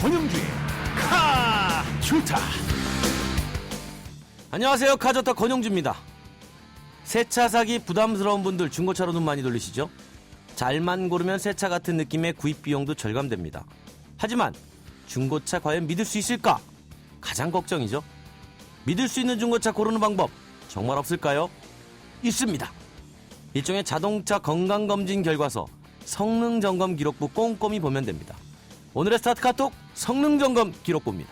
권영주의 카 좋다. 안녕하세요. 카좋다 권영주입니다. 새 차 사기 부담스러운 분들 중고차로 눈 많이 돌리시죠? 잘만 고르면 새 차 같은 느낌의 구입 비용도 절감됩니다. 하지만 중고차 과연 믿을 수 있을까? 가장 걱정이죠. 믿을 수 있는 중고차 고르는 방법 정말 없을까요? 있습니다. 일종의 자동차 건강검진 결과서 성능점검 기록부 꼼꼼히 보면 됩니다. 오늘의 스타트 카톡 성능점검 기록부입니다.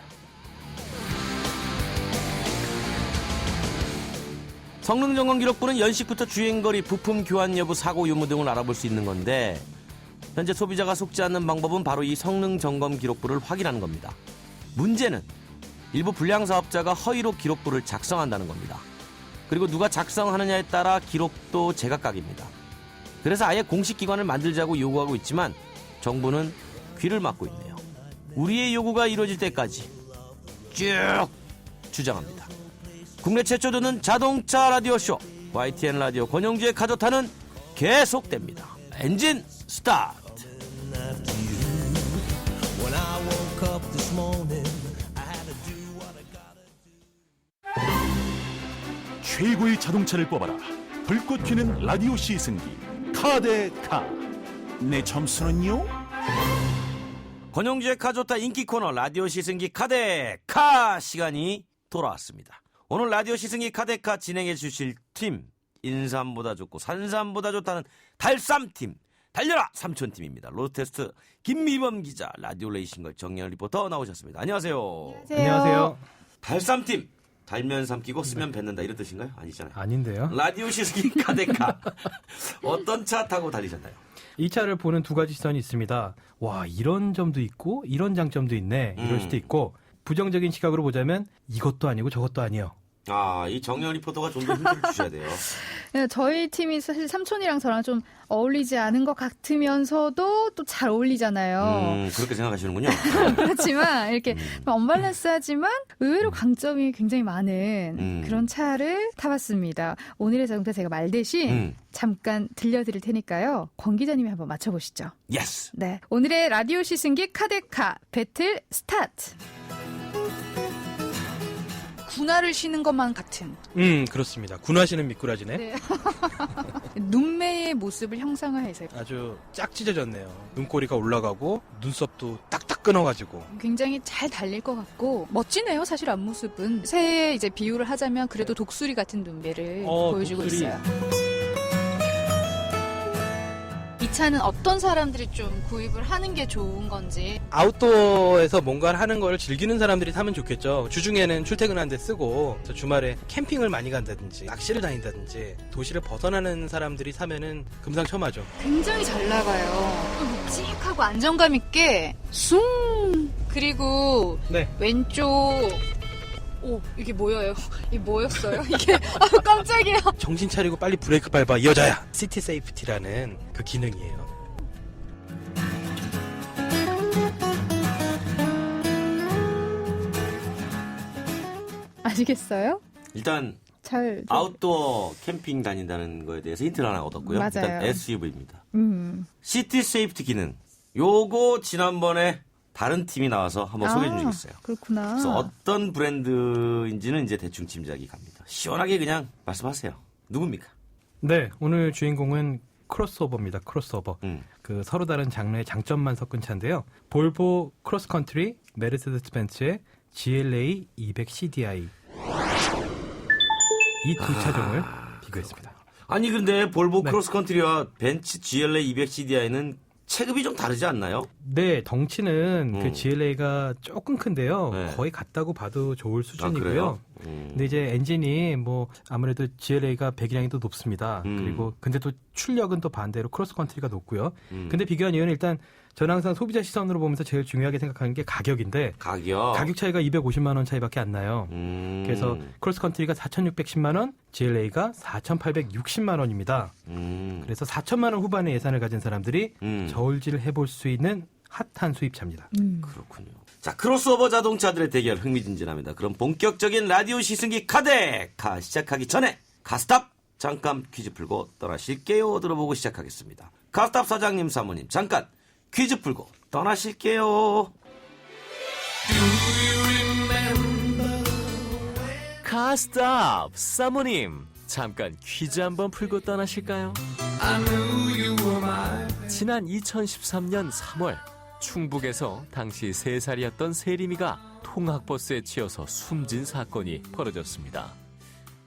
성능점검 기록부는 연식부터 주행거리, 부품 교환 여부, 사고 유무 등을 알아볼 수 있는 건데 현재 소비자가 속지 않는 방법은 바로 이 성능점검 기록부를 확인하는 겁니다. 문제는 일부 불량 사업자가 허위로 기록부를 작성한다는 겁니다. 그리고 누가 작성하느냐에 따라 기록도 제각각입니다. 그래서 아예 공식 기관을 만들자고 요구하고 있지만 정부는 귀를 막고 있네요. 우리의 요구가 이루어질 때까지 쭉 주장합니다. 국내 최초 듣는 자동차 라디오쇼 YTN 라디오 권영주의 카좋다는 계속됩니다. 엔진 스타트. 최고의 자동차를 뽑아라. 불꽃 튀는 라디오 시승기 카데카. 내 점수는요? 권영주의 카좋다 인기 코너 라디오 시승기 카데카 시간이 돌아왔습니다. 오늘 라디오 시승기 카데카 진행해 주실 팀, 인삼보다 좋고 산삼보다 좋다는 달쌈팀, 달려라 삼촌팀입니다. 로드테스트 김미범 기자, 라디오 레이싱걸 정연 리포터 나오셨습니다. 안녕하세요. 안녕하세요. 달쌈팀, 달면 삼키고 쓰면 뱉는다 이런 뜻인가요? 아니잖아요. 아닌데요. 라디오 시승기 카데카 어떤 차 타고 달리셨나요? 이 차를 보는 두 가지 시선이 있습니다. 와, 이런 점도 있고 이런 장점도 있네. 이럴 수도 있고 부정적인 시각으로 보자면 이것도 아니고 저것도 아니에요. 아, 이 정연 리포터가 좀 더 힘을 주셔야 돼요. 네, 저희 팀이 사실 삼촌이랑 저랑 좀 어울리지 않은 것 같으면서도 또 잘 어울리잖아요. 그렇게 생각하시는군요. 그렇지만 이렇게 언밸런스하지만 의외로 강점이 굉장히 많은 그런 차를 타봤습니다. 오늘의 자동차 제가 말 대신 잠깐 들려드릴 테니까요. 권 기자님이 한번 맞춰보시죠. 예스. 네, 오늘의 라디오 시승기 카데카 배틀 스타트. 군화를 신은 것만 같은. 그렇습니다. 군화시는 미꾸라지네. 네. 눈매의 모습을 형상화해서 아주 짝 찢어졌네요. 눈꼬리가 올라가고 눈썹도 딱딱 끊어가지고. 굉장히 잘 달릴 것 같고 멋지네요. 사실 앞모습은 새해 이제 비유를 하자면 그래도 독수리 같은 눈매를 보여주고 독수리. 있어요. 이 차는 어떤 사람들이 좀 구입을 하는 게 좋은 건지. 아웃도어에서 뭔가를 하는 걸 즐기는 사람들이 타면 좋겠죠. 주중에는 출퇴근하는데 쓰고 주말에 캠핑을 많이 간다든지 낚시를 다닌다든지 도시를 벗어나는 사람들이 사면은 금상첨화죠. 굉장히 잘 나가요. 또 묵직하고 안정감 있게 숭. 그리고 네. 왼쪽. 오, 이게 뭐예요? 이게 뭐였어요? 이게 깜짝이야. 정신 차리고 빨리 브레이크 밟아 이 여자야. 시티 세이프티라는 그 기능이에요. 아시겠어요? 일단 잘. 아웃도어 캠핑 다닌다는 거에 대해서 힌트를 하나 얻었고요. 맞아요. 일단 SUV입니다. 음. 시티 세이프티 기능. 요거 지난번에 다른 팀이 나와서 한번 소개해 주시겠어요? 그렇구나. 그래서 어떤 브랜드인지는 이제 대충 짐작이 갑니다. 시원하게 그냥 말씀하세요. 누굽니까? 네, 오늘 주인공은 크로스오버입니다. 크로스오버. 그 서로 다른 장르의 장점만 섞은 차인데요. 볼보 크로스컨트리, 메르세데스 벤츠의 GLA 200 CDI. 이 두 차종을 비교했습니다. 아니 근데 볼보 네. 크로스컨트리와 벤츠 GLA 200 CDI는 체급이 좀 다르지 않나요? 네, 덩치는 그 GLA가 조금 큰데요. 네. 거의 같다고 봐도 좋을 아, 수준이고요. 그래요? 근데 이제 엔진이 뭐 아무래도 GLA가 배기량이 더 높습니다. 그리고 근데 또 출력은 또 반대로 크로스컨트리가 높고요. 근데 비교한 이유는 일단 저는 항상 소비자 시선으로 보면서 제일 중요하게 생각하는 게 가격인데 가격 차이가 250만 원 차이밖에 안 나요. 그래서 크로스컨트리가 4,610만 원, GLA가 4,860만 원입니다. 그래서 4천만 원 후반의 예산을 가진 사람들이 저울질을 해볼 수 있는 핫한 수입차입니다. 그렇군요. 자, 크로스오버 자동차들의 대결 흥미진진합니다. 그럼 본격적인 라디오 시승기 카데카 시작하기 전에 가스탑 잠깐 퀴즈 풀고 떠나실게요 들어보고 시작하겠습니다. 가스탑 사장님 사모님 잠깐 퀴즈 풀고 떠나실게요. 스탑! 사모님, 잠깐 퀴즈 한번 풀고 떠나실까요? 지난 2013년 3월 충북에서 당시 3살이었던 세림이가 통학버스에 치여서 숨진 사건이 벌어졌습니다.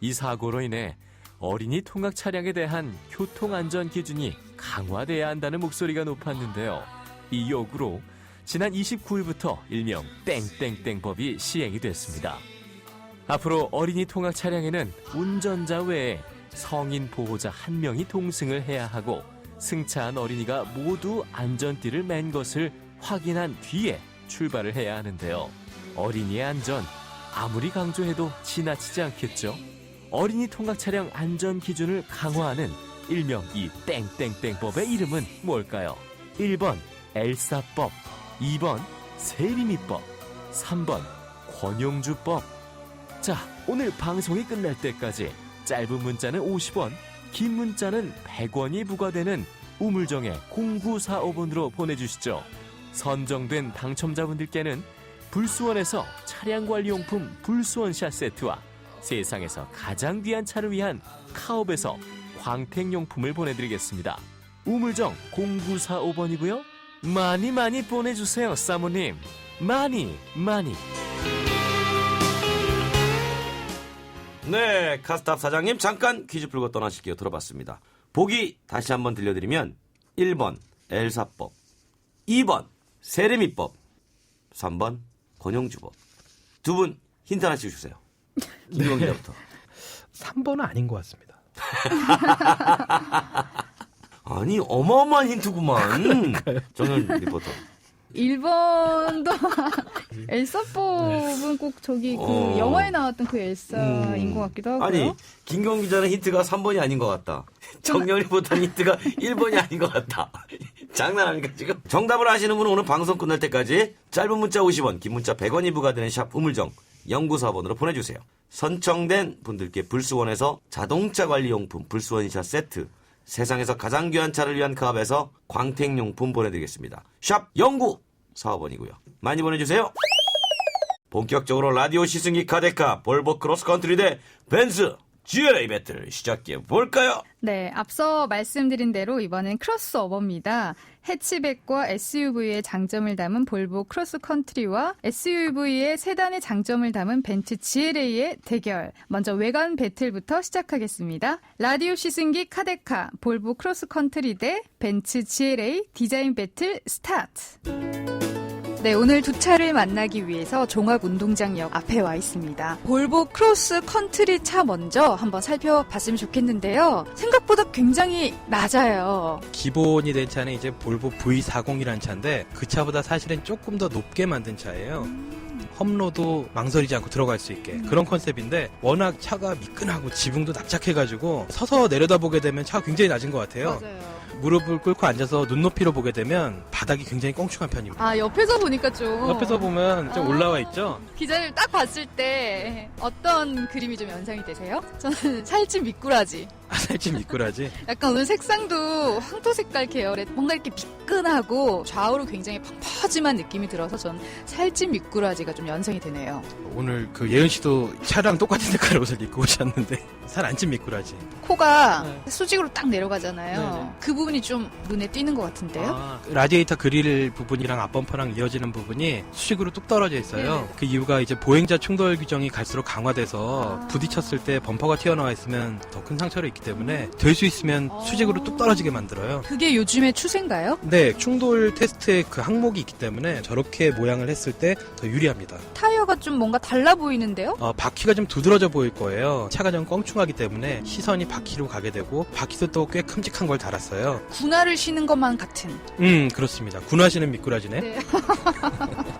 이 사고로 인해 어린이 통학 차량에 대한 교통안전 기준이 강화돼야 한다는 목소리가 높았는데요. 이 요구로 지난 29일부터 일명 땡땡땡법이 시행이 됐습니다. 앞으로 어린이 통학 차량에는 운전자 외에 성인 보호자 1명이 동승을 해야 하고 승차한 어린이가 모두 안전띠를 맨 것을 확인한 뒤에 출발을 해야 하는데요. 어린이의 안전, 아무리 강조해도 지나치지 않겠죠? 어린이 통학 차량 안전 기준을 강화하는 일명 이 땡땡땡법의 이름은 뭘까요? 1번 엘사법, 2번 세림이법, 3번 권용주법. 자, 오늘 방송이 끝날 때까지 짧은 문자는 50원, 긴 문자는 100원이 부과되는 우물정의 0945번으로 보내주시죠. 선정된 당첨자분들께는 불수원에서 차량관리용품 불수원샷 세트와 세상에서 가장 귀한 차를 위한 카옵에서 광택용품을 보내드리겠습니다. 우물정 0945번이고요. 많이 많이 보내주세요, 사모님. 많이 많이. 네, 카스탑 사장님 잠깐 퀴즈 풀고 떠나실게요. 들어봤습니다. 보기 다시 한번 들려드리면 1번 엘사법, 2번 세림이법, 3번 권용주법. 두 분 힌트 하나씩 주세요. 김용 기자부터. 3번은 아닌 것 같습니다. 아니 어마어마한 힌트구만. 정현 리포터. 1번도 엘사법은 꼭 저기 그 영화에 나왔던 그 엘사인 것 같기도 하고요. 아니 김경 기자는 힌트가 3번이 아닌 것 같다. 정현 리포터는 힌트가 1번이 아닌 것 같다. 장난 아닙니까 지금? 정답을 아시는 분은 오늘 방송 끝날 때까지 짧은 문자 50원, 긴 문자 100원이 부과되는 샵 우물정 0945번으로 보내주세요. 선정된 분들께 불수원에서 자동차 관리용품 불수원샷 세트, 세상에서 가장 귀한 차를 위한 카업에서 광택용품 보내드리겠습니다. 샵 0945번이고요. 많이 보내주세요. 본격적으로 라디오 시승기 카데카 볼보 크로스컨트리 대 벤츠 GLA 배틀 시작해 볼까요? 네, 앞서 말씀드린 대로 이번엔 크로스오버입니다. 해치백과 SUV의 장점을 담은 볼보 크로스컨트리와 SUV의 세단의 장점을 담은 벤츠 GLA의 대결. 먼저 외관 배틀부터 시작하겠습니다. 라디오 시승기 카데카 볼보 크로스컨트리 대 벤츠 GLA 디자인 배틀 스타트. 네, 오늘 두 차를 만나기 위해서 종합운동장역 앞에 와 있습니다. 볼보 크로스 컨트리 차 먼저 한번 살펴봤으면 좋겠는데요. 생각보다 굉장히 낮아요. 기본이 된 차는 이제 볼보 V40이라는 차인데 그 차보다 사실은 조금 더 높게 만든 차예요. 험로도 망설이지 않고 들어갈 수 있게 그런 컨셉인데 워낙 차가 미끈하고 지붕도 납작해가지고 서서 내려다보게 되면 차가 굉장히 낮은 것 같아요. 맞아요. 무릎을 꿇고 앉아서 눈높이로 보게 되면 바닥이 굉장히 껑충한 편입니다. 아, 옆에서 보니까 좀. 옆에서 보면 좀 올라와 있죠? 기자를 딱 봤을 때 어떤 그림이 좀 연상이 되세요? 저는 살찐 미꾸라지. 살찐 미꾸라지. 약간 오늘 색상도 황토 색깔 계열의 뭔가 이렇게 미끈하고 좌우로 굉장히 펑퍼짐한 느낌이 들어서 전 살찐 미꾸라지가 좀 연상이 되네요. 오늘 그 예은 씨도 차랑 똑같은 색깔 옷을 입고 오셨는데 살 안 찐 미꾸라지. 코가 네. 수직으로 딱 내려가잖아요. 네네. 그 부분이 좀 눈에 띄는 것 같은데요. 아, 라디에이터 그릴 부분이랑 앞범퍼랑 이어지는 부분이 수직으로 뚝 떨어져 있어요. 네. 그 이유가 이제 보행자 충돌 규정이 갈수록 강화돼서 부딪혔을 때 범퍼가 튀어나와 있으면 더 큰 상처를 입기 때문에 될 수 있으면 수직으로 뚝 떨어지게 만들어요. 그게 요즘의 추세인가요? 네, 충돌 테스트에 그 항목이 있기 때문에 저렇게 모양을 했을 때 더 유리합니다. 타이어가 좀 뭔가 달라 보이는데요? 바퀴가 좀 두드러져 보일 거예요. 차가 좀 껑충하기 때문에 시선이 바퀴로 가게 되고 바퀴도 또 꽤 큼직한 걸 달았어요. 군화를 신은 것만 같은. 그렇습니다. 군화시는 미꾸라지네. 네.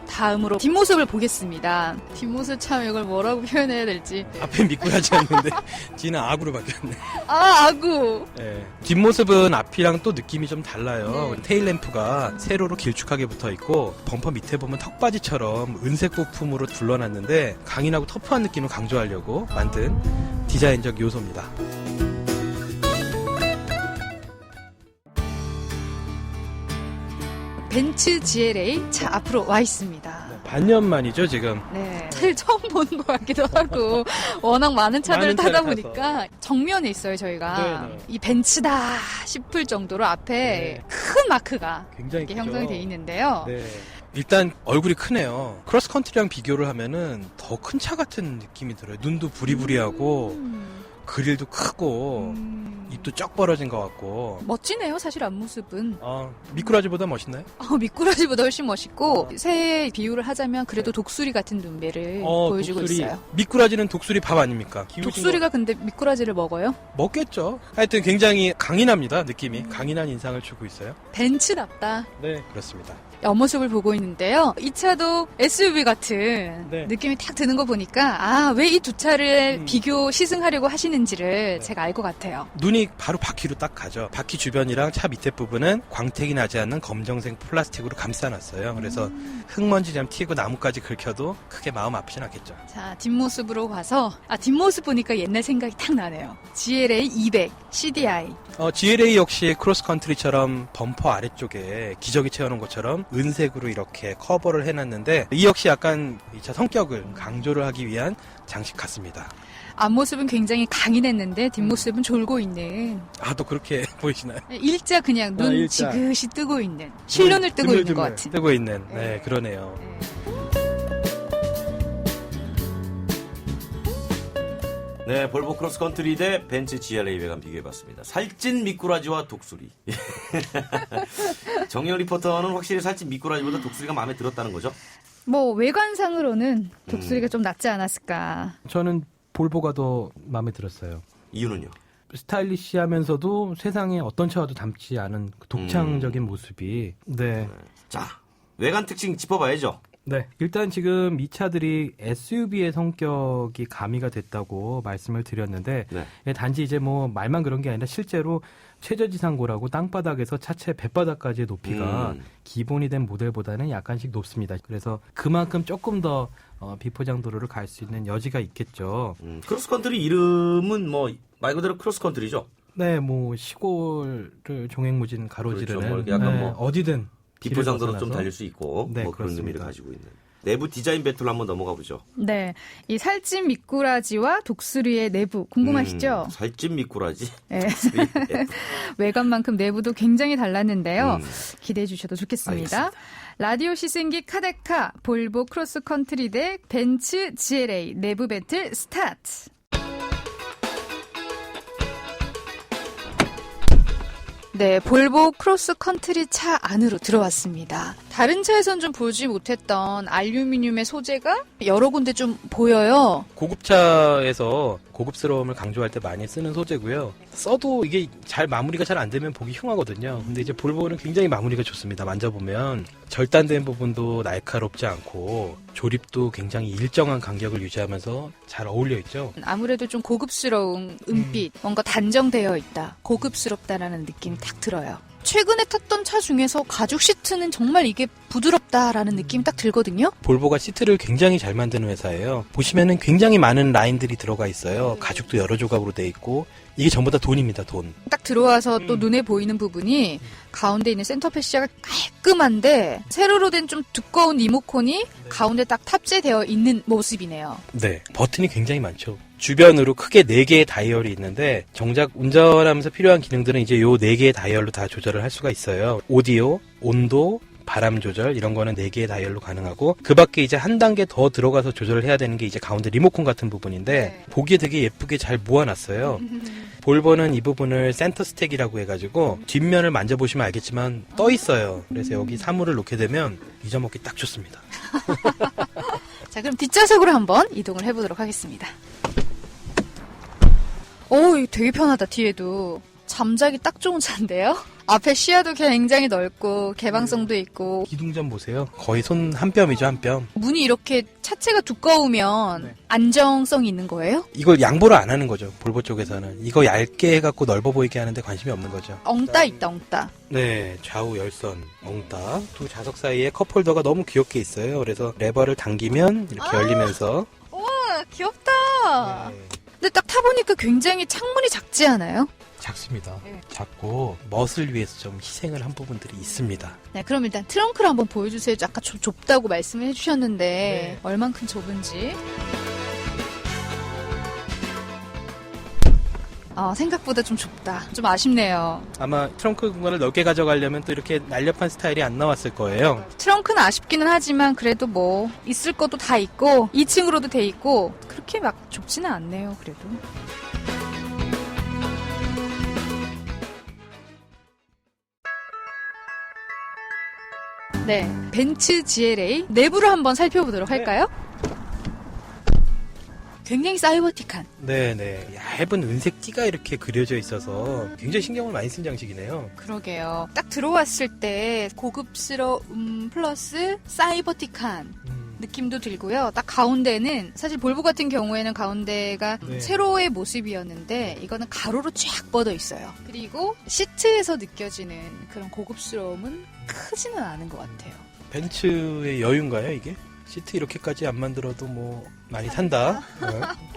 다음으로 뒷모습을 보겠습니다. 뒷모습 참 이걸 뭐라고 표현해야 될지. 앞에 미꾸라지였는데 뒤는 악으로 바뀌었네. 아, 아구. 네. 뒷모습은 앞이랑 또 느낌이 좀 달라요. 네. 테일램프가 세로로 길쭉하게 붙어 있고 범퍼 밑에 보면 턱받이처럼 은색 부품으로 둘러놨는데 강인하고 터프한 느낌을 강조하려고 만든 디자인적 요소입니다. 벤츠 GLA 차 앞으로 와 있습니다. 반년 만이죠, 지금. 네. 사실 처음 보는 것 같기도 하고 워낙 많은 차들을 많은 차를 타다 타서. 보니까 정면에 있어요 저희가. 네. 이 벤츠다 싶을 정도로 앞에 네. 큰 마크가 굉장히 이렇게 크죠. 형성이 돼 있는데요. 네. 일단 얼굴이 크네요. 크로스컨트리랑 비교를 하면은 더 큰 차 같은 느낌이 들어요. 눈도 부리부리하고 그릴도 크고 입도 쩍 벌어진 것 같고. 멋지네요 사실 앞모습은. 미꾸라지보다 멋있나요? 미꾸라지보다 훨씬 멋있고 새해 비유를 하자면 그래도 독수리 같은 눈매를 보여주고 독수리. 있어요. 미꾸라지는 독수리 밥 아닙니까? 독수리가 근데 미꾸라지를 먹어요? 먹겠죠. 하여튼 굉장히 강인합니다. 느낌이. 강인한 인상을 주고 있어요. 벤츠답다. 네, 그렇습니다. 옆모습을 보고 있는데요. 이 차도 SUV 같은 네. 느낌이 딱 드는 거 보니까 왜 이 두 차를 비교 시승하려고 하시는지를 제가 알 것 같아요. 눈이 바로 바퀴로 딱 가죠. 바퀴 주변이랑 차 밑에 부분은 광택이 나지 않는 검정색 플라스틱으로 감싸놨어요. 그래서 흙먼지 좀 튀고 나무까지 긁혀도 크게 마음 아프진 않겠죠. 자, 뒷모습으로 가서 뒷모습 보니까 옛날 생각이 딱 나네요. GLA 200 CDI. GLA 역시 크로스컨트리처럼 범퍼 아래쪽에 기저귀 채워놓은 것처럼 은색으로 이렇게 커버를 해놨는데 이 역시 약간 이 차 성격을 강조를 하기 위한 장식 같습니다. 앞모습은 굉장히 강인했는데 뒷모습은 졸고 있는 또 그렇게 보이시나요? 일자 그냥 눈 일자. 지그시 뜨고 있는 실눈을 뜨고 있는 것 같은. 뜨고 있는 그러네요. 네, 볼보 크로스컨트리 대 벤츠 GLA 외관 비교해봤습니다. 살찐 미꾸라지와 독수리. 정영 리포터는 확실히 살찐 미꾸라지보다 독수리가 마음에 들었다는 거죠? 뭐 외관상으로는 독수리가 좀 낫지 않았을까. 저는 볼보가 더 마음에 들었어요. 이유는요? 스타일리시하면서도 세상에 어떤 차와도 닮지 않은 그 독창적인 모습이. 네. 자, 외관 특징 짚어봐야죠. 네. 일단 지금 이 차들이 SUV의 성격이 가미가 됐다고 말씀을 드렸는데 네. 단지 이제 뭐 말만 그런 게 아니라 실제로 최저지상고라고 땅바닥에서 차체 뱃바닥까지의 높이가 기본이 된 모델보다는 약간씩 높습니다. 그래서 그만큼 조금 더 비포장도로를 갈 수 있는 여지가 있겠죠. 크로스컨트리 이름은 뭐 말 그대로 크로스컨트리죠? 네, 뭐 시골을 종횡무진 가로지르는 그렇죠. 뭐 약간 뭐 어디든 비포장도로 길을 좀 벗어나서. 달릴 수 있고 네, 뭐 그런 그렇습니다. 의미를 가지고 있는. 내부 디자인 배틀로 한번 넘어가 보죠. 네, 이 살찐 미꾸라지와 독수리의 내부 궁금하시죠? 살찐 미꾸라지. 네. 외관만큼 내부도 굉장히 달랐는데요. 기대해 주셔도 좋겠습니다. 알겠습니다. 라디오 시승기 카데카 볼보 크로스컨트리 대 벤츠 GLA 내부 배틀 스타트. 네, 볼보 크로스컨트리 차 안으로 들어왔습니다. 다른 차에선 좀 보지 못했던 알루미늄의 소재가 여러 군데 좀 보여요. 고급차에서 고급스러움을 강조할 때 많이 쓰는 소재고요. 써도 이게 잘 마무리가 잘 안 되면 보기 흉하거든요. 근데 이제 볼보는 굉장히 마무리가 좋습니다. 만져보면 절단된 부분도 날카롭지 않고 조립도 굉장히 일정한 간격을 유지하면서 잘 어울려 있죠. 아무래도 좀 고급스러운 은빛, 뭔가 단정되어 있다, 고급스럽다라는 느낌이 딱 들어요. 최근에 탔던 차 중에서 가죽 시트는 정말 이게 부드럽다라는 느낌이 딱 들거든요. 볼보가 시트를 굉장히 잘 만드는 회사예요. 보시면은 굉장히 많은 라인들이 들어가 있어요. 가죽도 여러 조각으로 돼 있고 이게 전부 다 돈입니다. 돈. 딱 들어와서 또 눈에 보이는 부분이 가운데 있는 센터 패시아가 깔끔한데 세로로 된 좀 두꺼운 리모컨이 가운데 딱 탑재되어 있는 모습이네요. 네, 버튼이 굉장히 많죠. 주변으로 크게 4개의 다이얼이 있는데 정작 운전하면서 필요한 기능들은 이제 요 4개의 다이얼로 다 조절을 할 수가 있어요. 오디오, 온도, 바람 조절 이런 거는 4개의 다이얼로 가능하고 그 밖에 이제 한 단계 더 들어가서 조절을 해야 되는 게 이제 가운데 리모컨 같은 부분인데 보기에 되게 예쁘게 잘 모아놨어요. 볼보는 이 부분을 센터 스택이라고 해가지고 뒷면을 만져보시면 알겠지만 떠 있어요. 그래서 여기 사물을 놓게 되면 잊어먹기 딱 좋습니다. 자, 그럼 뒷좌석으로 한번 이동을 해보도록 하겠습니다. 오, 이거 되게 편하다, 뒤에도. 잠자기 딱 좋은 차인데요? 앞에 시야도 굉장히 넓고 개방성도 있고 기둥 좀 보세요. 거의 손 한 뼘이죠, 한 뼘. 문이 이렇게 차체가 두꺼우면 안정성이 있는 거예요? 이걸 양보를 안 하는 거죠. 볼보 쪽에서는. 이거 얇게 해갖고 넓어 보이게 하는데 관심이 없는 거죠. 엉따 있다, 엉따. 네, 좌우 열선, 엉따. 두 좌석 사이에 컵홀더가 너무 귀엽게 있어요. 그래서 레버를 당기면 이렇게 열리면서. 우와, 귀엽다. 근데 딱 타보니까 굉장히 창문이 작지 않아요? 작습니다. 네. 작고 멋을 위해서 좀 희생을 한 부분들이 있습니다. 네, 그럼 일단 트렁크를 한번 보여주세요. 아까 좀 좁다고 말씀을 해주셨는데 얼만큼 좁은지. 생각보다 좀 좁다. 좀 아쉽네요. 아마 트렁크 공간을 넓게 가져가려면 또 이렇게 날렵한 스타일이 안 나왔을 거예요. 트렁크는 아쉽기는 하지만 그래도 뭐 있을 것도 다 있고 2층으로도 돼 있고 그렇게 막 좁지는 않네요. 그래도. 네, 벤츠 GLA 내부를 한번 살펴보도록 할까요? 굉장히 사이버틱한. 네네. 얇은 은색 띠가 이렇게 그려져 있어서 굉장히 신경을 많이 쓴 장식이네요. 그러게요. 딱 들어왔을 때 고급스러움 플러스 사이버틱한 느낌도 들고요. 딱 가운데는 사실 볼보 같은 경우에는 가운데가 네. 세로의 모습이었는데 이거는 가로로 쫙 뻗어 있어요. 그리고 시트에서 느껴지는 그런 고급스러움은 크지는 않은 것 같아요. 벤츠의 여유인가요, 이게? 시트 이렇게까지 안 만들어도 뭐 많이 산다.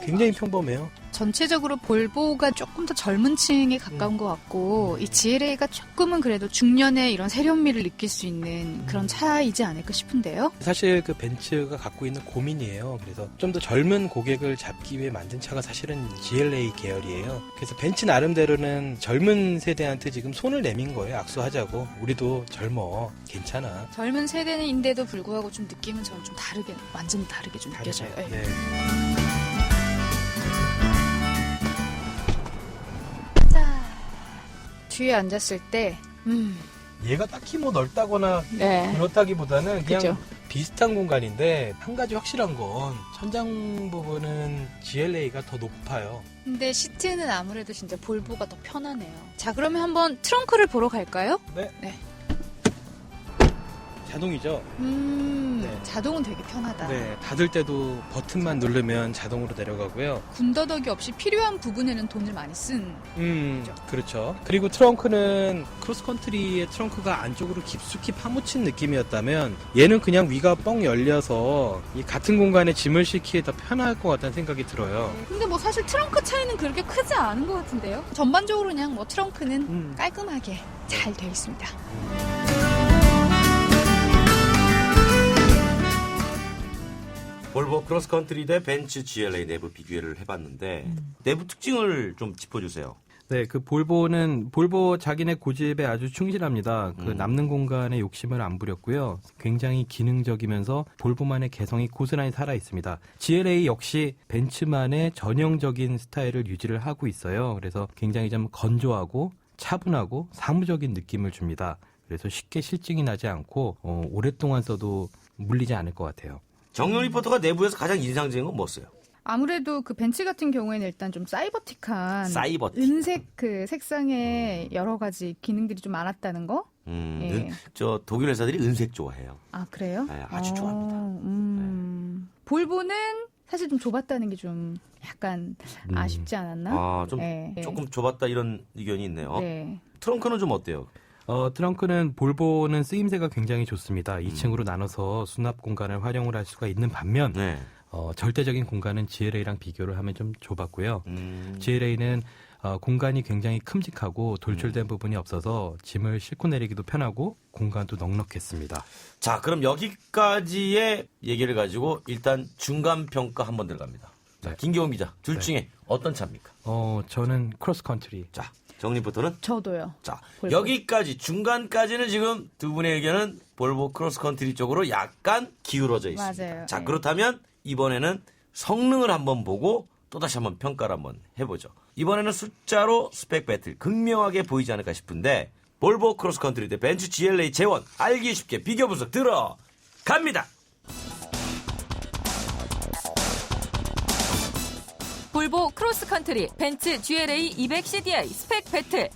굉장히 평범해요. 전체적으로 볼보가 조금 더 젊은 층에 가까운 것 같고 이 GLA가 조금은 그래도 중년의 이런 세련미를 느낄 수 있는 그런 차이지 않을까 싶은데요. 사실 그 벤츠가 갖고 있는 고민이에요. 그래서 좀 더 젊은 고객을 잡기 위해 만든 차가 사실은 GLA 계열이에요. 그래서 벤츠 나름대로는 젊은 세대한테 지금 손을 내민 거예요. 악수하자고. 우리도 젊어. 괜찮아. 젊은 세대인데도 불구하고 좀 느낌은 저는 좀 다르게, 완전 다르게 좀 느껴져요. 예. 네. 뒤에 앉았을 때, 얘가 딱히 뭐 넓다거나 네. 그렇다기보다는 그냥 그죠. 비슷한 공간인데 한 가지 확실한 건 천장 부분은 GLA가 더 높아요. 근데 시트는 아무래도 진짜 볼보가 더 편하네요. 자, 그러면 한번 트렁크를 보러 갈까요? 네. 네. 자동이죠. 네. 자동은 되게 편하다. 네, 닫을 때도 버튼만 누르면 자동으로 내려가고요. 군더더기 없이 필요한 부분에는 돈을 많이 쓴. 그렇죠. 그리고 트렁크는 크로스컨트리의 트렁크가 안쪽으로 깊숙이 파묻힌 느낌이었다면 얘는 그냥 위가 뻥 열려서 이 같은 공간에 짐을 싣기에 더 편할 것 같다는 생각이 들어요. 근데 뭐 사실 트렁크 차이는 그렇게 크지 않은 것 같은데요? 전반적으로 그냥 뭐 트렁크는 깔끔하게 잘 되어 있습니다. 볼보 크로스컨트리 대 벤츠 GLA 내부 비교를 해봤는데 내부 특징을 좀 짚어주세요. 네, 그 볼보는 볼보 자기네 고집에 아주 충실합니다. 그 남는 공간에 욕심을 안 부렸고요. 굉장히 기능적이면서 볼보만의 개성이 고스란히 살아 있습니다. GLA 역시 벤츠만의 전형적인 스타일을 유지를 하고 있어요. 그래서 굉장히 좀 건조하고 차분하고 사무적인 느낌을 줍니다. 그래서 쉽게 실증이 나지 않고 오랫동안 써도 물리지 않을 것 같아요. 정용 리포터가 내부에서 가장 인상적인 건 뭐였어요? 아무래도 그 벤츠 같은 경우에는 일단 좀 사이버틱한 은색 그 색상의 여러 가지 기능들이 좀 많았다는 거? 예. 저 독일 회사들이 은색 좋아해요. 아, 그래요? 네, 아주 좋아합니다. 볼보는 사실 좀 좁았다는 게 좀 약간 아쉽지 않았나? 조금 좁았다 이런 의견이 있네요. 네. 트렁크는 좀 어때요? 트렁크는 볼보는 쓰임새가 굉장히 좋습니다. 2층으로 나눠서 수납 공간을 활용을 할 수가 있는 반면 네. 절대적인 공간은 GLA랑 비교를 하면 좀 좁았고요. GLA는 공간이 굉장히 큼직하고 돌출된 부분이 없어서 짐을 싣고 내리기도 편하고 공간도 넉넉했습니다. 자, 그럼 여기까지의 얘기를 가지고 일단 중간 평가 한번 들어갑니다. 자, 네. 김기원 기자, 둘 중에 어떤 차입니까? 저는 크로스컨트리. 자, 정 리포터는? 저도요. 자, 볼보. 여기까지 중간까지는 지금 두 분의 의견은 볼보 크로스컨트리 쪽으로 약간 기울어져 있습니다. 맞아요. 자, 네. 그렇다면 이번에는 성능을 한번 보고 또다시 한번 평가를 한번 해보죠. 이번에는 숫자로 스펙 배틀 극명하게 보이지 않을까 싶은데 볼보 크로스컨트리 대 벤츠 GLA 재원 알기 쉽게 비교 분석 들어갑니다. 볼보 크로스컨트리 벤츠 GLA 200CDI 스펙 배틀.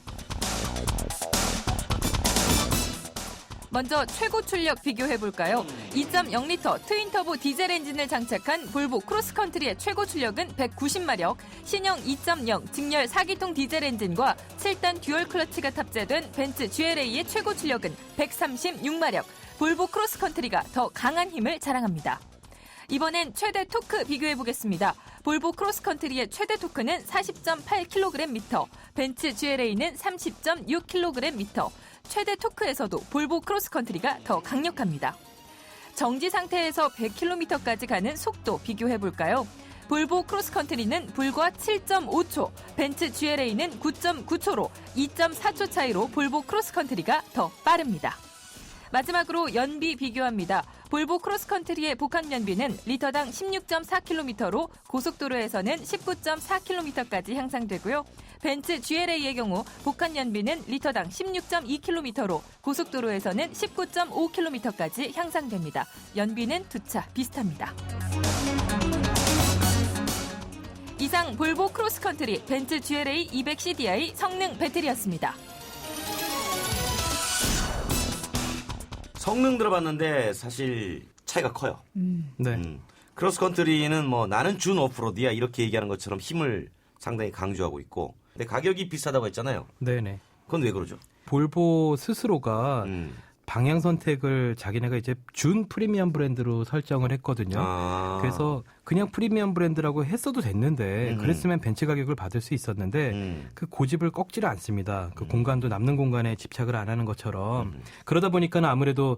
먼저 최고 출력 비교해볼까요? 2.0리터 트윈터보 디젤 엔진을 장착한 볼보 크로스컨트리의 최고 출력은 190마력, 신형 2.0 직렬 4기통 디젤 엔진과 7단 듀얼 클러치가 탑재된 벤츠 GLA의 최고 출력은 136마력, 볼보 크로스컨트리가 더 강한 힘을 자랑합니다. 이번엔 최대 토크 비교해보겠습니다. 볼보 크로스컨트리의 최대 토크는 40.8kgm, 벤츠 GLA는 30.6kgm. 최대 토크에서도 볼보 크로스컨트리가 더 강력합니다. 정지 상태에서 100km까지 가는 속도 비교해볼까요? 볼보 크로스컨트리는 불과 7.5초, 벤츠 GLA는 9.9초로 2.4초 차이로 볼보 크로스컨트리가 더 빠릅니다. 마지막으로 연비 비교합니다. 볼보 크로스컨트리의 복합 연비는 리터당 16.4km로 고속도로에서는 19.4km까지 향상되고요. 벤츠 GLA의 경우 복합 연비는 리터당 16.2km로 고속도로에서는 19.5km까지 향상됩니다. 연비는 두 차 비슷합니다. 이상 볼보 크로스컨트리 벤츠 GLA 200CDI 성능 배틀이었습니다. 성능 들어봤는데 사실 차이가 커요. 네. 크로스컨트리는 뭐 나는 준 오프로드야 이렇게 얘기하는 것처럼 힘을 상당히 강조하고 있고, 근데 가격이 비싸다고 했잖아요. 네네. 그건 왜 그러죠? 볼보 스스로가 음. 방향 선택을 자기네가 이제 준 프리미엄 브랜드로 설정을 했거든요. 아. 그래서 그냥 프리미엄 브랜드라고 했어도 됐는데 그랬으면 벤츠 가격을 받을 수 있었는데 그 고집을 꺾지를 않습니다. 그 공간도 남는 공간에 집착을 안 하는 것처럼 그러다 보니까는 아무래도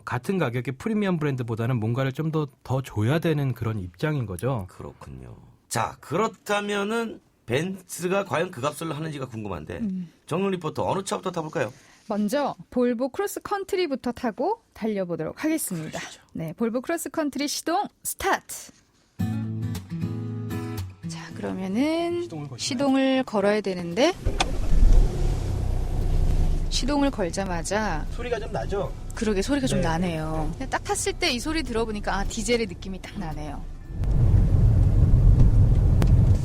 같은 가격의 프리미엄 브랜드보다는 뭔가를 좀 더 줘야 되는 그런 입장인 거죠. 그렇군요. 자, 그렇다면은 벤츠가 과연 그 값을 하는지가 궁금한데 정론 리포터 어느 차부터 타볼까요? 먼저 볼보 크로스컨트리부터 타고 달려보도록 하겠습니다. 네, 볼보 크로스컨트리 시동 스타트. 자, 그러면은 시동을 걸어야 되는데 시동을 걸자마자 소리가 좀 나죠? 그러게 소리가 좀 네. 나네요. 딱 탔을 때 이 소리 들어보니까 아, 디젤의 느낌이 딱 나네요.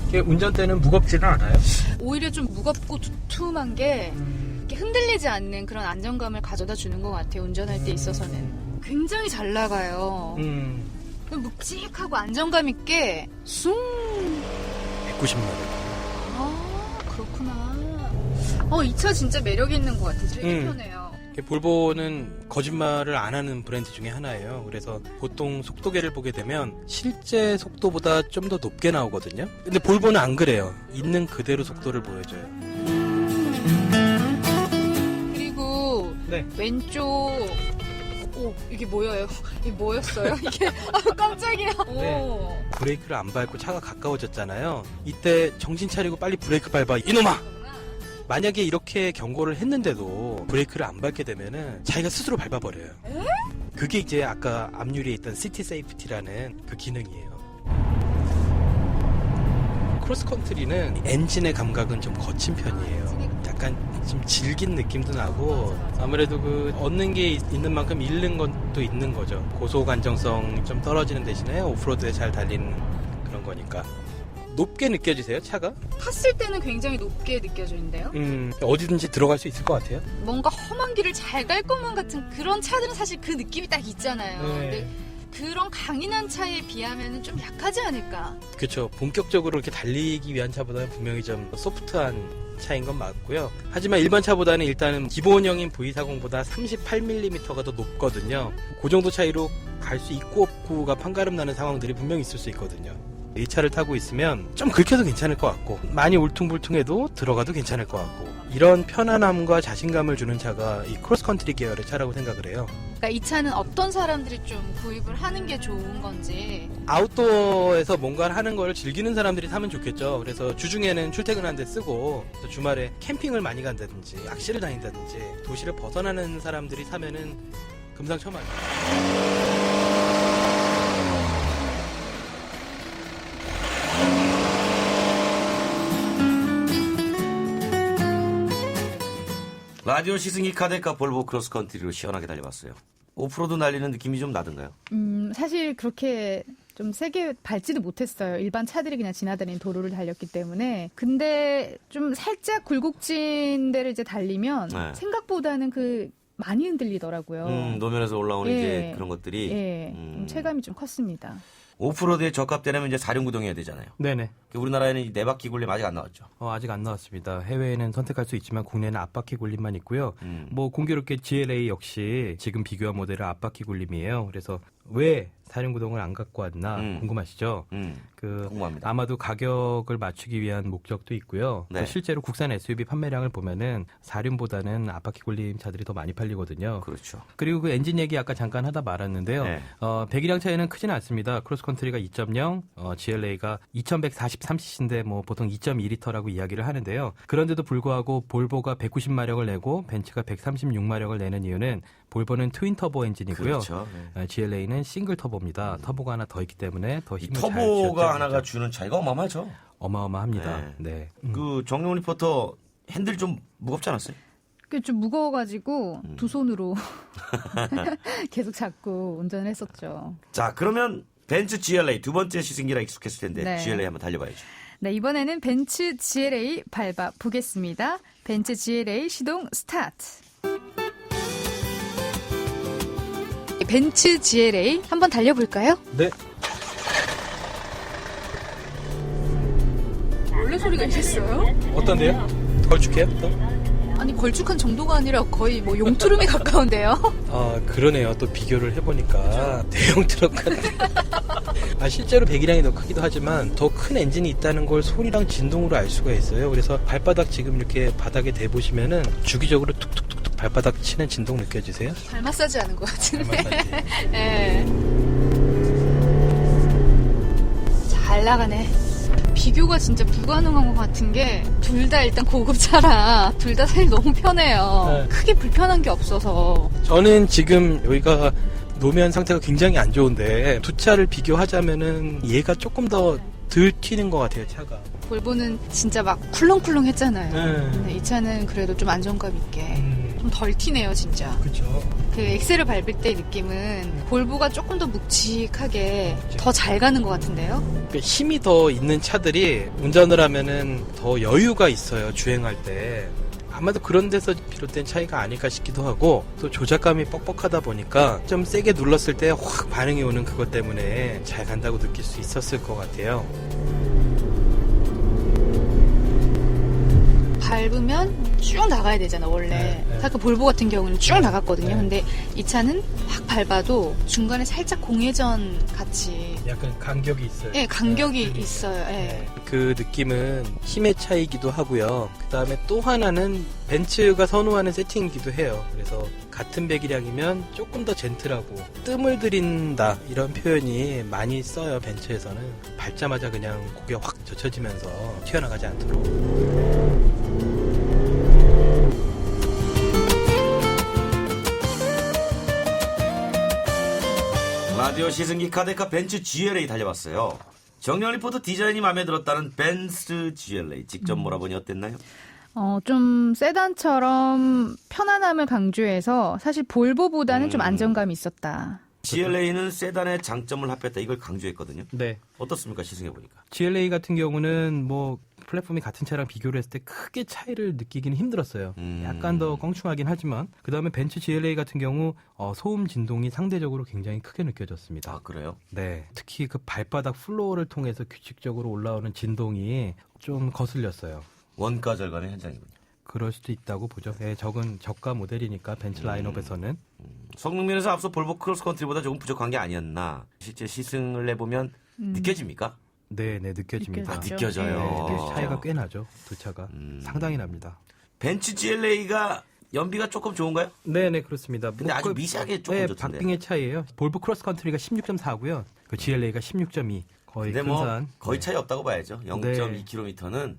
이게 운전대는 무겁지는 않아요? 오히려 좀 무겁고 두툼한 게 이렇게 흔들리지 않는 그런 안정감을 가져다 주는 것 같아요. 운전할 때 있어서는. 굉장히 잘 나가요. 묵직하고 안정감 있게 숭. 190마력. 아, 그렇구나. 이 차 진짜 매력 있는 것 같아요. 되게 편해요. 볼보는 거짓말을 안 하는 브랜드 중에 하나예요. 그래서 보통 속도계를 보게 되면 실제 속도보다 좀 더 높게 나오거든요. 근데 볼보는 안 그래요. 있는 그대로 속도를 보여줘요. 그리고 네. 왼쪽 이게 뭐예요? 이게 뭐였어요? 이게 깜짝이야. 네. 브레이크를 안 밟고 차가 가까워졌잖아요. 이때 정신 차리고 빨리 브레이크 밟아 이놈아! 만약에 이렇게 경고를 했는데도 브레이크를 안 밟게 되면은 자기가 스스로 밟아버려요. 그게 이제 아까 앞유리에 있던 시티 세이프티라는 그 기능이에요. 크로스컨트리는 엔진의 감각은 좀 거친 편이에요. 약간 좀 질긴 느낌도 나고 아무래도 그 얻는 게 있는 만큼 잃는 것도 있는 거죠. 고속 안정성 좀 떨어지는 대신에 오프로드에 잘 달리는 그런 거니까. 높게 느껴지세요, 차가? 탔을 때는 굉장히 높게 느껴지는데요. 어디든지 들어갈 수 있을 것 같아요. 뭔가 험한 길을 잘 갈 것만 같은 그런 차들은 사실 그 느낌이 딱 있잖아요. 근데 그런 강인한 차에 비하면 좀 약하지 않을까. 그렇죠. 본격적으로 이렇게 달리기 위한 차보다는 분명히 좀 소프트한 차인 건 맞고요. 하지만 일반 차보다는 일단은 기본형인 V40보다 38mm가 더 높거든요. 그 정도 차이로 갈 수 있고 없고가 판가름 나는 상황들이 분명히 있을 수 있거든요. 이 차를 타고 있으면 좀 긁혀도 괜찮을 것 같고 많이 울퉁불퉁해도 들어가도 괜찮을 것 같고 이런 편안함과 자신감을 주는 차가 이 크로스컨트리 계열의 차라고 생각을 해요. 그러니까 이 차는 어떤 사람들이 좀 구입을 하는 게 좋은 건지. 아웃도어에서 뭔가를 하는 걸 즐기는 사람들이 타면 좋겠죠. 그래서 주중에는 출퇴근하는데 쓰고 주말에 캠핑을 많이 간다든지 낚시를 다닌다든지 도시를 벗어나는 사람들이 사면은 금상첨화예요. 라디오 시승기 카데카 볼보 크로스컨트리로 시원하게 달려봤어요. 오프로드 날리는 느낌이 좀 나던가요? 사실 그렇게 좀 세게 밟지도 못했어요. 일반 차들이 그냥 지나다니는 도로를 달렸기 때문에. 근데 좀 살짝 굴곡진 데를 이제 달리면 네. 생각보다는 많이 흔들리더라고요. 노면에서 올라오는 예. 이제 그런 것들이. 좀 체감이 좀 컸습니다. 오프로드에 적합되려면 이제 사륜구동해야 되잖아요. 네네. 우리나라에는 이 4바퀴 굴림 아직 안 나왔죠. 아직 안 나왔습니다. 해외에는 선택할 수 있지만 국내는 앞바퀴 굴림만 있고요. 뭐 공교롭게 GLA 역시 지금 비교한 모델은 앞바퀴 굴림이에요. 그래서 왜 사륜구동을 안 갖고 왔나 궁금하시죠? 궁금합니다. 아마도 가격을 맞추기 위한 목적도 있고요. 네. 또 실제로 국산 SUV 판매량을 보면은 사륜보다는 앞바퀴 굴림 차들이 더 많이 팔리거든요. 그렇죠. 그리고 그 엔진 얘기 아까 잠깐 하다 말았는데요. 네. 배기량 차이는 크지는 않습니다. 크로스컨트리가 2.0, GLA가 2143cc인데 뭐 보통 2.2L라고 이야기를 하는데요. 그런데도 불구하고 볼보가 190마력을 내고 벤츠가 136마력을 내는 이유는 볼보는 트윈 터보 엔진이고요. 그렇죠. GLA는 싱글 터보입니다. 터보가 하나 더 있기 때문에 더 이 힘을 잘 터보가 쥐어짜는 하나가 거죠. 주는 차이가 어마어마하죠. 어마어마합니다. 네. 그 정용 리포터 핸들 좀 무겁지 않았어요? 그게 좀 무거워가지고 두 손으로 계속 잡고 운전을 했었죠. 자, 그러면 벤츠 GLA 두 번째 시승기라 익숙했을 텐데 네. GLA 한번 달려봐야죠. 네, 이번에는 벤츠 GLA 밟아 보겠습니다. 벤츠 GLA 시동 스타트. 벤츠 GLA 한번 달려볼까요? 네. 원래 소리가 있었어요? 어떤데요? 걸쭉해요? 또? 아니 걸쭉한 정도가 아니라 거의 뭐 용투름에 가까운데요? 아, 그러네요. 또 비교를 해보니까 대형 트럭 같아. 아, 실제로 배기량이 더 크기도 하지만 더 큰 엔진이 있다는 걸 소리랑 진동으로 알 수가 있어요. 그래서 발바닥 지금 이렇게 바닥에 대보시면은 주기적으로 툭툭툭툭 발바닥 치는 진동 느껴지세요? 발 마사지 하는 것 같은데. 발마사지. 네. 잘 나가네. 비교가 진짜 불가능한 것 같은 게 둘 다 일단 고급차라 둘 다 사실 너무 편해요. 네. 크게 불편한 게 없어서. 저는 지금 여기가 노면 상태가 굉장히 안 좋은데 두 차를 비교하자면은 얘가 조금 더 덜 튀는 것 같아요, 차가. 볼보는 진짜 막 쿨렁쿨렁 했잖아요. 네. 근데 이 차는 그래도 좀 안정감 있게 좀 덜 튀네요, 진짜. 그렇죠. 그 엑셀을 밟을 때 느낌은 볼보가 조금 더 묵직하게 더 잘 가는 것 같은데요? 그러니까 힘이 더 있는 차들이 운전을 하면은 더 여유가 있어요, 주행할 때. 아마도 그런 데서 비롯된 차이가 아닐까 싶기도 하고, 또 조작감이 뻑뻑하다 보니까 좀 세게 눌렀을 때 확 반응이 오는 그것 때문에 잘 간다고 느낄 수 있었을 것 같아요. 밟으면 쭉 나가야 되잖아, 원래. 네, 네. 아까 볼보 같은 경우는 쭉 나갔거든요. 네. 근데 이 차는 확 밟아도 중간에 살짝 공회전 같이. 약간 간격이 있어요. 예, 간격이 네. 있어요. 예. 네. 그 느낌은 힘의 차이기도 하고요. 그 다음에 또 하나는 벤츠가 선호하는 세팅이기도 해요. 그래서 같은 배기량이면 조금 더 젠틀하고 뜸을 들인다 이런 표현이 많이 써요. 벤츠에서는 밟자마자 그냥 고개 확 젖혀지면서 튀어나가지 않도록. 라디오 시승기 카데카 벤츠 GLA 달려봤어요. 정녕 리포터 디자인이 마음에 들었다는 벤츠 GLA 직접 몰아보니 어땠나요? 좀 세단처럼 편안함을 강조해서 사실 볼보보다는 좀 안정감이 있었다. GLA는 세단의 장점을 합했다 이걸 강조했거든요. 네. 어떻습니까? 시승해보니까. GLA 같은 경우는 뭐 플랫폼이 같은 차랑 비교를 했을 때 크게 차이를 느끼기는 힘들었어요. 약간 더 껑충하긴 하지만 그 다음에 벤츠 GLA 같은 경우 소음 진동이 상대적으로 굉장히 크게 느껴졌습니다. 아, 그래요? 네, 특히 그 발바닥 플로어를 통해서 규칙적으로 올라오는 진동이 좀 거슬렸어요. 원가 절감의 현장이군요. 그럴 수도 있다고 보죠. 네, 적은 저가 모델이니까 벤츠 라인업에서는. 성능면에서 앞서 볼보 크로스컨트리보다 조금 부족한 게 아니었나. 실제 시승을 해보면 느껴집니까? 네, 느껴집니다. 아, 느껴져요. 네, 차이가 꽤 나죠. 두 차가 상당히 납니다. 벤츠 GLA가 연비가 조금 좋은가요? 네, 그렇습니다. 근데 아주 미세하게 조금 네, 좋던데. 박빙의 차이예요. 볼보 크로스컨트리가 16.4고요. 그 GLA가 16.2. 거의 근데 뭐 근사한. 거의 네. 차이 없다고 봐야죠. 0.2km는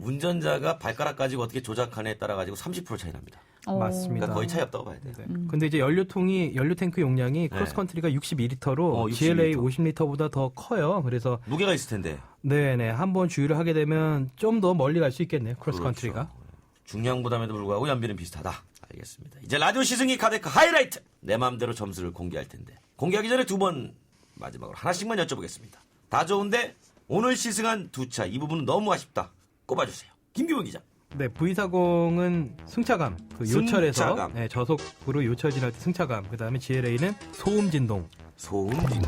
운전자가 발가락 가지고 어떻게 조작하느냐에 따라 가지고 30% 차이 납니다. 맞습니다. 그러니까 거의 차이 없다고 봐야 돼요. 네. 근데 이제 연료 탱크 용량이 크로스컨트리가 62L로 62L. GLA 50L보다 더 커요. 그래서 무게가 있을 텐데. 네네 한번 주유를 하게 되면 좀 더 멀리 갈 수 있겠네요. 크로스컨트리가. 그렇죠. 중량 부담에도 불구하고 연비는 비슷하다. 알겠습니다. 이제 라디오 시승기 카데카 하이라이트. 내 마음대로 점수를 공개할 텐데. 공개하기 전에 두 번 마지막으로 하나씩만 여쭤보겠습니다. 다 좋은데 오늘 시승한 두 차 이 부분은 너무 아쉽다. 꼽아주세요. 김규범 기자. 네, V40은 승차감, 그 요철에서 승차감. 네, 저속으로 요철 지날 때 승차감. 그다음에 GLA는 소음 진동. 소음 진동.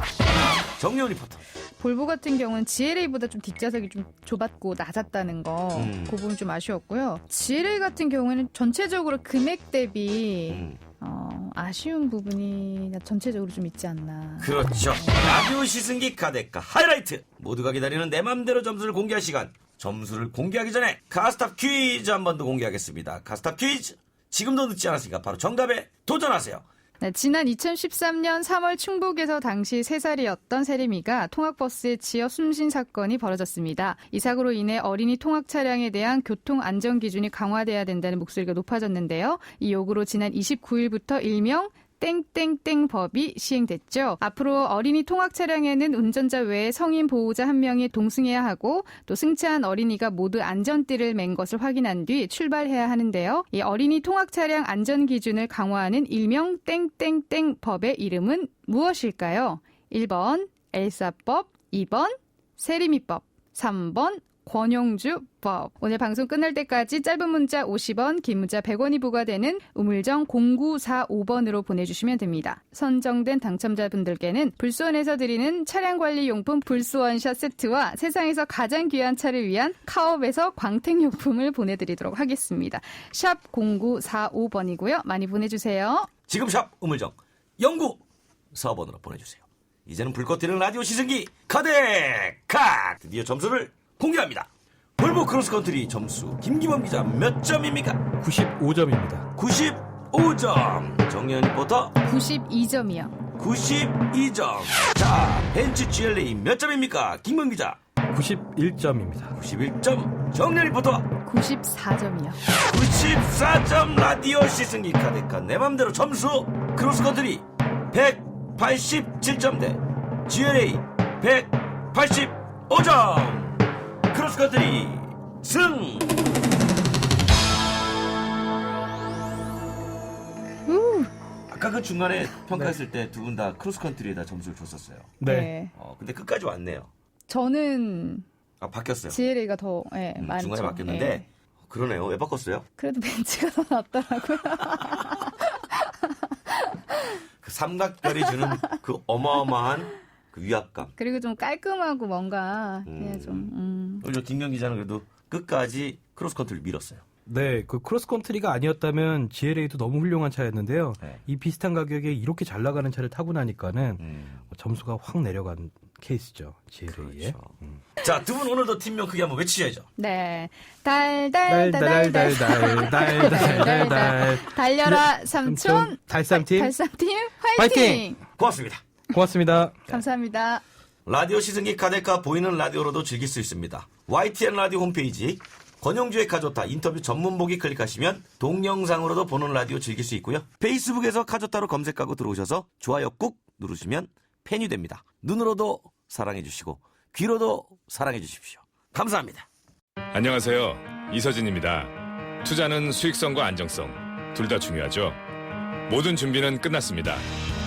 정리원 리포터. 볼보 같은 경우는 GLA보다 좀 뒷좌석이 좀 좁았고 낮았다는 거, 그 부분 좀 아쉬웠고요. GLA 같은 경우에는 전체적으로 금액 대비 아쉬운 부분이 전체적으로 좀 있지 않나. 그렇죠. 라디오 시승기 카데카 하이라이트. 모두가 기다리는 내 맘대로 점수를 공개할 시간. 점수를 공개하기 전에 카스탑 퀴즈 한 번 더 공개하겠습니다. 카스탑 퀴즈. 지금도 늦지 않았으니까 바로 정답에 도전하세요. 네, 지난 2013년 3월 충북에서 당시 3살이었던 세림이가 통학버스에 치여 숨진 사건이 벌어졌습니다. 이 사고로 인해 어린이 통학 차량에 대한 교통 안전 기준이 강화돼야 된다는 목소리가 높아졌는데요. 이 요구로 지난 29일부터 일명 땡땡땡 법이 시행됐죠. 앞으로 어린이 통학 차량에는 운전자 외에 성인 보호자 1명이 동승해야 하고 또 승차한 어린이가 모두 안전띠를 맨 것을 확인한 뒤 출발해야 하는데요. 이 어린이 통학 차량 안전 기준을 강화하는 일명 땡땡땡 법의 이름은 무엇일까요? 1번 엘사법, 2번 세리미법, 3번 권용주법. 오늘 방송 끝날 때까지 짧은 문자 50원, 긴 문자 100원이 부과되는 우물정 0945번으로 보내주시면 됩니다. 선정된 당첨자분들께는 불수원에서 드리는 차량관리용품 불수원샷 세트와 세상에서 가장 귀한 차를 위한 카옵에서 광택용품을 보내드리도록 하겠습니다. 샵 0945번이고요. 많이 보내주세요. 지금 샵 우물정 0945번으로 보내주세요. 이제는 불꽃 튀는 라디오 시승기 카데카 드디어 점수를 공개합니다. 볼보 크로스컨트리 점수 김기범 기자 몇 점입니까? 95점입니다. 95점. 정연 리포터 92점이요. 92점. 자, 벤츠 GLA 몇 점입니까? 김문 기자 91점입니다. 91점. 정연 리포터 94점이요. 94점. 라디오 시승기 카데카 내 맘대로 점수 크로스컨트리 187점 대 GLA 185점. 크로스컨트리 승. 아까 그 중간에 평가했을 때 두 분 다 크로스컨트리에다 점수를 줬었어요. 네. 근데 끝까지 왔네요. 저는 아, 바뀌었어요. GLA가 더 많죠. 중간에 바뀌었는데 예. 그러네요. 왜 바꿨어요? 그래도 벤츠가 더 낫더라고요. 그 삼각별이 주는 그 어마어마한 그 위압감. 그리고 좀 깔끔하고 뭔가 그냥 좀 오히려 김경 기자는 그래도 끝까지 크로스컨트리를 밀었어요. 네, 그 크로스컨트리가 아니었다면 GLA도 너무 훌륭한 차였는데요. 네. 이 비슷한 가격에 이렇게 잘 나가는 차를 타고 나니까는 점수가 확 내려간 케이스죠, GLA에. 그렇죠. 자, 두 분 오늘도 팀명 크게 한번 외치셔야죠. 네. 달달달달달달달달달 달려라 삼촌 달쌈팀 달쌈팀 화이팅! 화이팅! 고맙습니다. 고맙습니다. 감사합니다. 라디오 시승기 카데카 보이는 라디오로도 즐길 수 있습니다. YTN 라디오 홈페이지 권영주의 카조타 인터뷰 전문 보기 클릭하시면 동영상으로도 보는 라디오 즐길 수 있고요. 페이스북에서 카조타로 검색하고 들어오셔서 좋아요 꾹 누르시면 팬이 됩니다. 눈으로도 사랑해 주시고 귀로도 사랑해 주십시오. 감사합니다. 안녕하세요. 이서진입니다. 투자는 수익성과 안정성 둘 다 중요하죠. 모든 준비는 끝났습니다.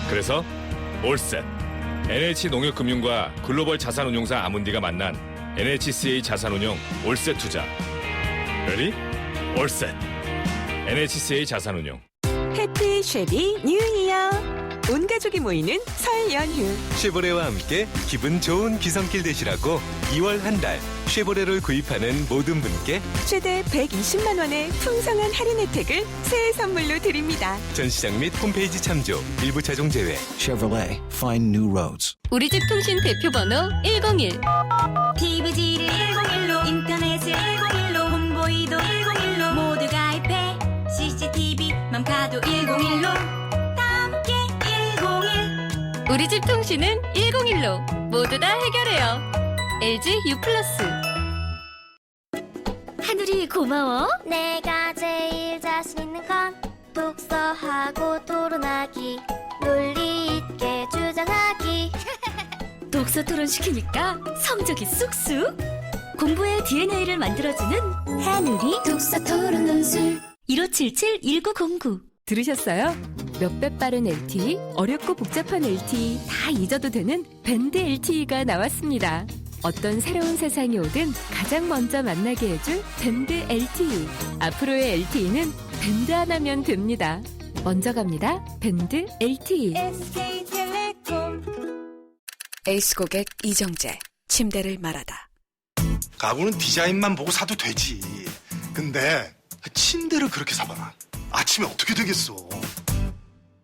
그래서 올셋 NH 농협금융과 글로벌 자산운용사 아문디가 만난 NHCA 자산운용 올셋 투자. 레디? 올셋. NHCA 자산운용. 해피 쉐리 뉴 이어. 온 가족이 모이는 설 연휴. 쉐보레와 함께 기분 좋은 귀성길 되시라고 2월 한 달 쉐보레를 구입하는 모든 분께 최대 120만 원의 풍성한 할인 혜택을 새해 선물로 드립니다. 전시장 및 홈페이지 참조, 일부 차종 제외. Chevrolet, find new roads. 우리 집 통신 대표번호 101. TVG를 101로, 인터넷을 101로, 홈보이도 101로, 모두 가입해. CCTV, 맘카도 101로, 다 함께 101. 우리 집 통신은 101로 모두 다 해결해요. LG U+. 하늘이 고마워. 내가 제일 자신 있는 건 독서하고 토론하기, 논리 있게 주장하기. 독서 토론 시키니까 성적이 쑥쑥. 공부의 DNA를 만들어주는 하늘이 독서 토론 논술 1577-1909. 들으셨어요? 몇 배 빠른 LTE, 어렵고 복잡한 LTE 다 잊어도 되는 밴드 LTE가 나왔습니다. 어떤 새로운 세상이 오든 가장 먼저 만나게 해줄 밴드 LTE. 앞으로의 LTE는 밴드 하나면 됩니다. 먼저 갑니다. 밴드 LTE. SK텔레콤. 에이스 고객 이정재. 침대를 말하다. 가구는 디자인만 보고 사도 되지. 근데 침대를 그렇게 사봐라. 아침에 어떻게 되겠어.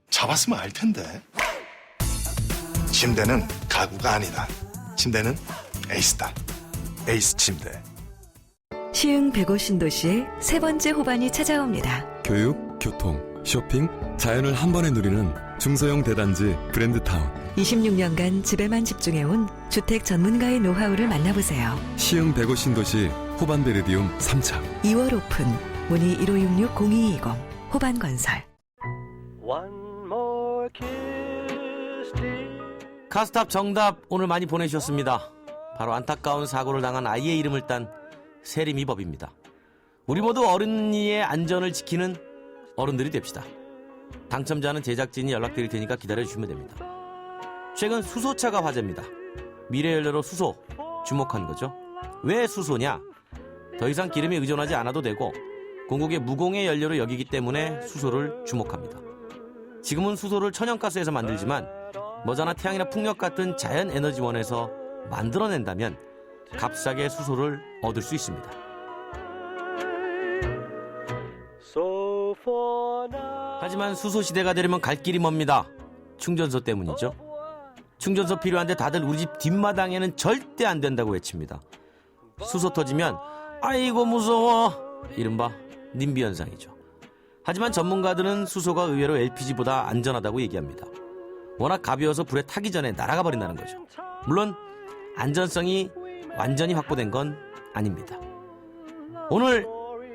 잡았으면 알 텐데. 침대는 가구가 아니다. 침대는 에이스다. 에이스 침대. 시흥 150신도시의 세 번째 호반이 찾아옵니다. 교육, 교통, 쇼핑, 자연을 한 번에 누리는 중소형 대단지 브랜드타운. 26년간 집에만 집중해온 주택 전문가의 노하우를 만나보세요. 시흥 150신도시 호반베르디움 3차. 2월 오픈. 문의 1566-0220 호반건설. 카스탑 정답 오늘 많이 보내주셨습니다. 바로 안타까운 사고를 당한 아이의 이름을 딴 세리미법입니다. 우리 모두 어른이의 안전을 지키는 어른들이 됩시다. 당첨자는 제작진이 연락드릴 테니까 기다려주시면 됩니다. 최근 수소차가 화제입니다. 미래연료로 수소 주목한 거죠. 왜 수소냐? 더 이상 기름에 의존하지 않아도 되고 공국의 무공해 연료로 여기기 때문에 수소를 주목합니다. 지금은 수소를 천연가스에서 만들지만 머자나 태양이나 풍력 같은 자연 에너지원에서 만들어낸다면 값싸게 수소를 얻을 수 있습니다. 하지만 수소 시대가 되려면 갈 길이 멉니다. 충전소 때문이죠. 충전소 필요한데 다들 우리 집 뒷마당에는 절대 안 된다고 외칩니다. 수소 터지면 아이고 무서워, 이른바 님비 현상이죠. 하지만 전문가들은 수소가 의외로 LPG보다 안전하다고 얘기합니다. 워낙 가벼워서 불에 타기 전에 날아가 버린다는 거죠. 물론 안전성이 완전히 확보된 건 아닙니다. 오늘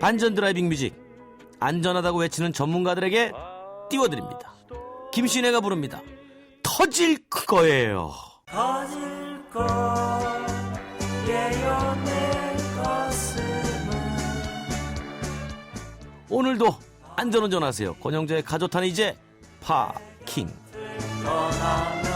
반전 드라이빙 뮤직, 안전하다고 외치는 전문가들에게 띄워드립니다. 김신혜가 부릅니다. 터질 거예요. 터질 거예요 내 가슴은. 오늘도 안전운전하세요. 권영재의 가조탄 이제 파킹. 떠나면